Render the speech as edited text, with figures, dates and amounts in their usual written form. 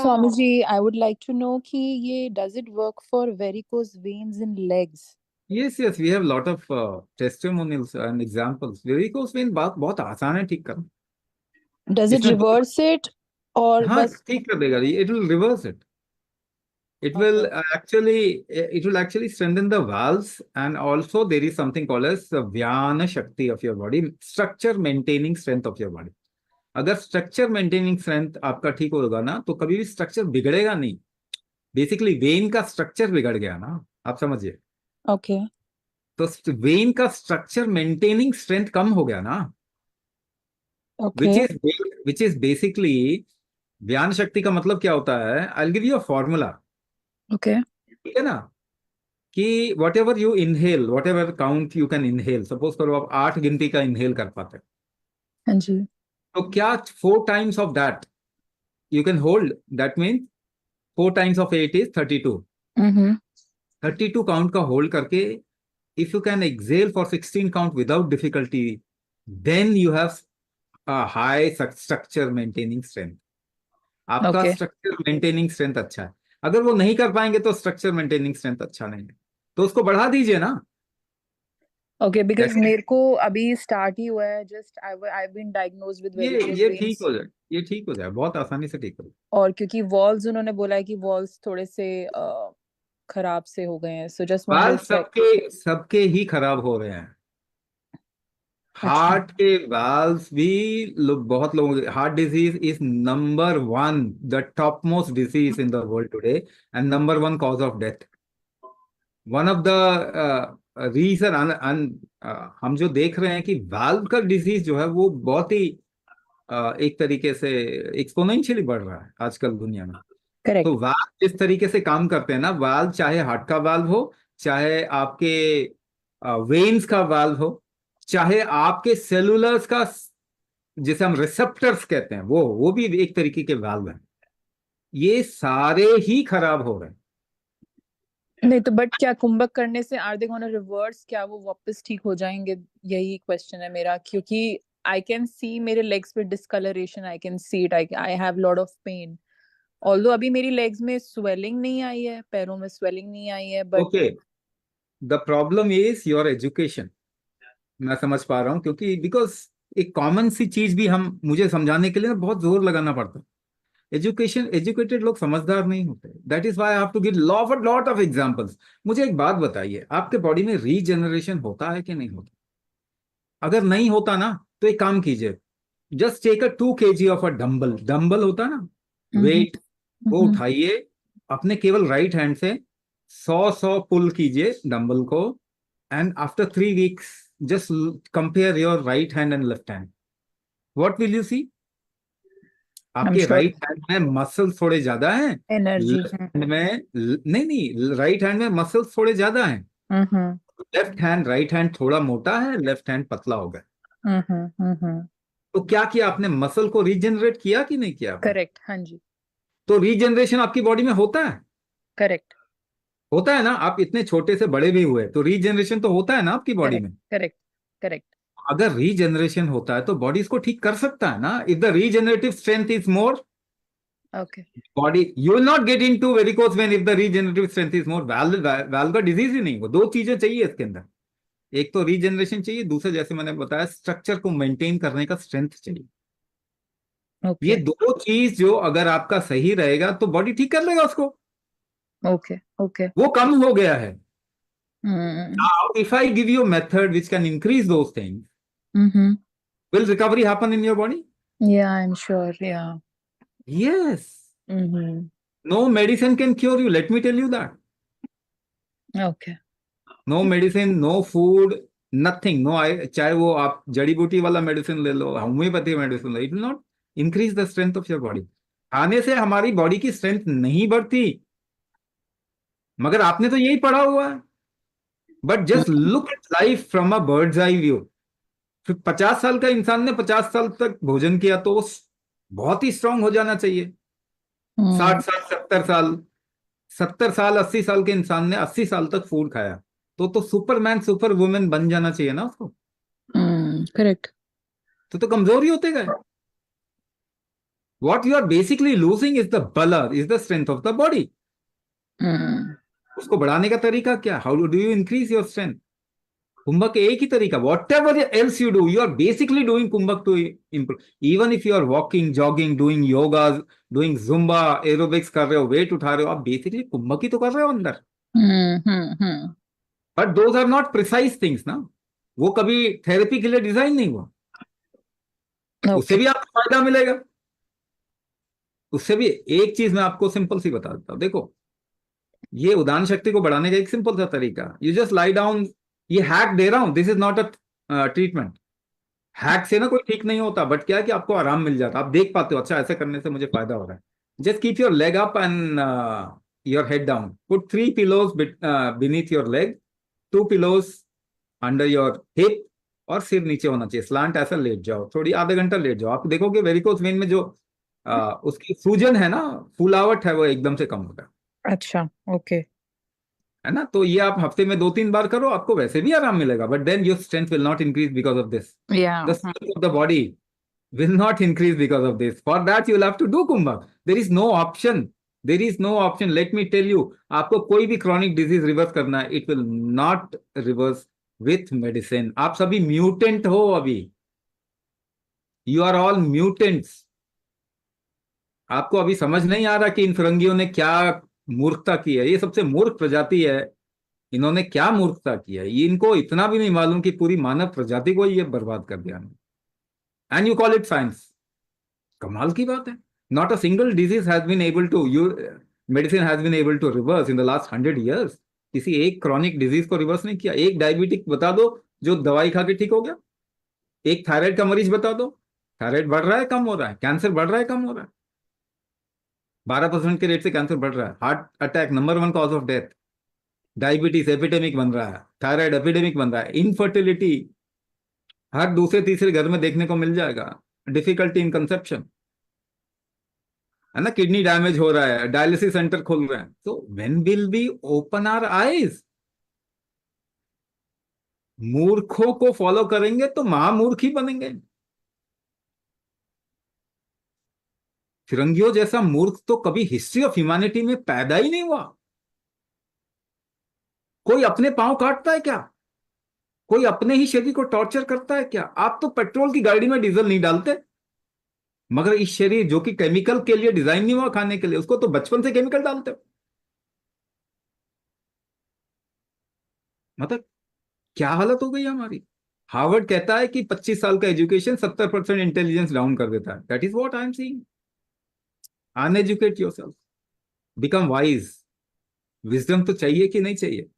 Swamiji, I would like to know कि ये does it work for varicose veins in legs? Yes, we have lot of testimonials and examples. Varicose vein बहुत बहुत आसान है ठीक करना. Does it इसमें reverse it और हाँ बस? ठीक कर देगा. It will reverse it. It will Okay. actually strengthen the valves, and also there is something called as the Vyana Shakti of your body, structure maintaining strength of your body. अगर structure maintaining strength आपका ठीक होगा ना तो कभी भी structure बिगड़ेगा नहीं. बेसिकली वेन का स्ट्रक्चर बिगड़ गया ना, आप समझिए. Okay. तो वेन का स्ट्रक्चर मेंटेनिंग स्ट्रेंथ कम हो गया ना, Okay. विच इज बेसिकली व्यान शक्ति का मतलब क्या होता है. I will give you a formula. Okay. ठीक है ना, कि what ever you inhale, what ever count you can inhale, suppose करो आप 8 गिनती का इनहेल कर पाते हैं, हाँ जी. तो क्या 4 times of that you can hold. That means 4 times of 8 is 32. Mm-hmm. 32 count का होल्ड करके if you can exhale for 16 count without difficulty, then you have a high structure maintaining strength. आपका Okay. Structure maintaining strength अच्छा है. अगर वो नहीं कर पाएंगे तो स्ट्रक्चर मेंटेनिंग स्ट्रेंथ अच्छा नहीं है, तो उसको बढ़ा दीजिए ना. Okay, because जैसे मेरे को अभी start ही हुआ है. Just I've been diagnosed with varicose ये ठीक veins. हो जाए, ये ठीक हो जाए, बहुत आसानी से ठीक हो जाए. और क्योंकि walls उन्होंने बोला है कि walls थोड़े से खराब से हो गए हैं. So just want बाल to check. सबके सबके ही खराब हो रहे हैं. अच्छा. हार्ट के वाल्व्स भी बहुत लोगों के. Heart disease is number 1, the top most disease in the world today, and number 1 cause of death. One of the reason. हम जो देख रहे हैं कि वाल्व का डिजीज जो है वो बहुत ही एक तरीके से एक्सपोनेंशियली बढ़ रहा है आजकल दुनिया में. Correct. तो वाल्व जिस तरीके से काम करते हैं ना, वाल्व चाहे हार्ट का वाल्व हो, चाहे आपके वेन्स का वाल्व हो, चाहे आपके सेलुलर्स का, जिसे हम रिसेप्टर्स कहते हैं, वो भी एक तरीके के वाल्व हैं. ये सारे ही खराब हो रहे हैं. नहीं तो बट क्या कुंभक करने से आर दे गोना रिवर्स, क्या वो वापस ठीक हो जाएंगे? यही क्वेश्चन है मेरा, क्योंकि आई कैन सी मेरे लेग्स पे discolouration. I can see it. I have lot of pain. Although अभी मेरी लेग्स में स्वेलिंग नहीं आई है, पैरों में स्वेलिंग नहीं आई है, but okay, the problem is your education. मैं समझ पा रहा हूँ, क्योंकि बिकॉज एक कॉमन सी चीज भी हम मुझे समझाने के लिए ना बहुत जोर लगाना पड़ता है. एजुकेटेड लोग समझदार नहीं होते. That is why I have to give lot of examples. मुझे एक बात बताइए, आपके बॉडी में रीजनरेशन होता है कि नहीं होता? अगर नहीं होता ना तो एक काम कीजिए. Just take a 2 kg of a dumbbell. Dumbbell होता है ना, वेट, वो उठाइए अपने केवल राइट हैंड से. 100 पुल कीजिए डंबल को, and after 3 weeks just compare your right hand and left hand. What will you see? I am आपके श्योर राइट हैंड में मसल थोड़े ज्यादा हैं, एनर्जी. लेफ्ट हैंड में नहीं, राइट हैंड में मसल्स थोड़े ज्यादा हैं. हम्म. लेफ्ट हैंड, राइट हैंड थोड़ा मोटा है, लेफ्ट हैंड पतला हो गया. हम्म. तो क्या किया आपने? मसल को रीजनरेट किया कि नहीं किया आपने? करेक्ट. हाँ जी. तो रीजनरेशन आपकी बॉडी में होता है. करेक्ट. होता है ना. आप इतने छोटे से बड़े भी हुए तो रीजनरेशन तो होता है ना आपकी बॉडी करेक्ट. में. करेक्ट. करेक्ट. अगर रीजनरेशन होता है तो बॉडी इसको ठीक कर सकता है ना. If the regenerative strength is more, okay. Body, you will not get into varicose vein if the regenerative strength is more. Valve का डिजीज ही नहीं. वो 2 चीजें चाहिए इसके अंदर. एक तो रीजनरेशन चाहिए, दूसरा जैसे मैंने बताया स्ट्रक्चर को मेंटेन करने का स्ट्रेंथ चाहिए. ये ओके. 2 चीज जो अगर आपका सही रहेगा तो बॉडी ठीक कर लेगा उसको. ओके. ओके. वो कम हो गया है. हम्म. Now, if I give you a method which can increase those things, will recovery happen in your body? या आई एम श्योर. या. Yes. No medicine can cure you. Let me tell you that. Okay. No medicine, no food, nothing. No, चाहे वो आप जड़ी बूटी वाला medicine ले लो, होम्योपैथी मेडिसिन लो, it will not increase the strength of your body. खाने से हमारी बॉडी की स्ट्रेंथ नहीं बढ़ती. मगर आपने तो यही पढ़ा हुआ है. But just look at life from a bird's eye view. फिर 50 साल का इंसान ने 50 साल तक भोजन किया तो वो बहुत ही स्ट्रांग हो जाना चाहिए. 60 साल, 70 साल, 70 साल, 80 साल के इंसान ने 80 साल तक फूड खाया तो सुपरमैन सुपर वुमेन बन जाना चाहिए ना उसको. करेक्ट. तो कमजोरी होते गए. What you are basically losing is the bala, is the strength of the body. उसको बढ़ाने का तरीका क्या? How do you increase your strength? कुंभक एक ही तरीका, whatever else you do, you are basically doing kumbhak to improve. Even if you are walking, jogging, doing yoga, doing Zumba, aerobics कर रहे हो, वेट उठा रहे हो, आप बेसिकली कुंभक ही तो कर रहे हो अंदर. But those are not precise things ना. वो कभी थेरेपी के लिए डिजाइन नहीं हुआ. उससे भी आपको फायदा मिलेगा. उससे भी एक चीज मैं आपको सिंपल सी बता देता हूं. देखो, ये उदान शक्ति को बढ़ाने का एक सिंपल सा तरीका, यू जस्ट लाई डाउन. ये हैक दे रहा हूं, this is not a treatment. Hack से ना कोई ठीक नहीं होता, बट क्या है कि आपको आराम मिल जाता, आप देख पाते हो अच्छा ऐसे करने से मुझे फायदा हो रहा है. Just keep your leg up and your head down. Put 3 pillows beneath your leg, 2 pillows under your hip, और सिर नीचे होना चाहिए, स्लांट ऐसा लेट जाओ, थोड़ी आधा घंटा लेट जाओ. आप देखोगे वेरिकोस वेन में जो उसकी सूजन है ना, फुलावट है, वो एकदम से कम होगा. अच्छा, ओके. है ना. तो ये आप हफ्ते में 2-3 बार करो, आपको वैसे भी आराम मिलेगा, but then your strength will not increase because of this. The strength of the body will not increase because of this. For that you will have to do kumbhak. There is no option. There is no option. Let me tell you, आपको कोई भी chronic disease reverse करना है, it will not reverse with medicine. आप सभी mutant हो अभी. You are all mutants. आपको अभी समझ नहीं आ रहा कि इन फिरंगियों ने क्या मूर्खता की है. ये सबसे मूर्ख प्रजाति है. इन्होंने क्या मूर्खता की है, ये इनको इतना भी नहीं मालूम कि पूरी मानव प्रजाति को ये बर्बाद कर दिया. And you call it science. कमाल की बात है. Not a single disease has been able to, you medicine has been able to reverse in the last 100 years. किसी एक क्रॉनिक डिजीज को रिवर्स नहीं किया. एक डायबिटिक बता दो जो दवाई खा के ठीक हो गया. एक थायराइड का मरीज बता दो, थायराइड बढ़ रहा है कम हो रहा है, कैंसर बढ़ रहा है कम हो रहा है. 12% के रेट से कैंसर बढ़ रहा है. Heart attack number 1 cause of death. Diabetes epidemic बन रहा है, थायराइड एपिडेमिक बन रहा है. इनफर्टिलिटी हर दूसरे तीसरे घर में देखने को मिल जाएगा. डिफिकल्टी इन कंसेप्शन, है ना. किडनी डैमेज हो रहा है, डायलिसिस सेंटर खोल रहे हैं. तो when will be open our eyes? मूर्खों को फॉलो करेंगे तो महामूर्ख ही बनेंगे. फिरंगियों जैसा मूर्ख तो कभी हिस्ट्री ऑफ ह्यूमैनिटी में पैदा ही नहीं हुआ. कोई अपने पांव काटता है क्या? कोई अपने ही शरीर को टॉर्चर करता है क्या? आप तो पेट्रोल की गाड़ी में डीजल नहीं डालते, मगर इस शरीर जो कि केमिकल के लिए डिजाइन नहीं हुआ खाने के लिए, उसको तो बचपन से केमिकल डालते हो. मतलब क्या हालत हो गई हमारी. हार्वर्ड कहता है कि 25 साल का एजुकेशन 70% इंटेलिजेंस डाउन कर देता है. That is what I am seeing. Uneducate yourself, become wise. Wisdom तो चाहिए कि नहीं चाहिए?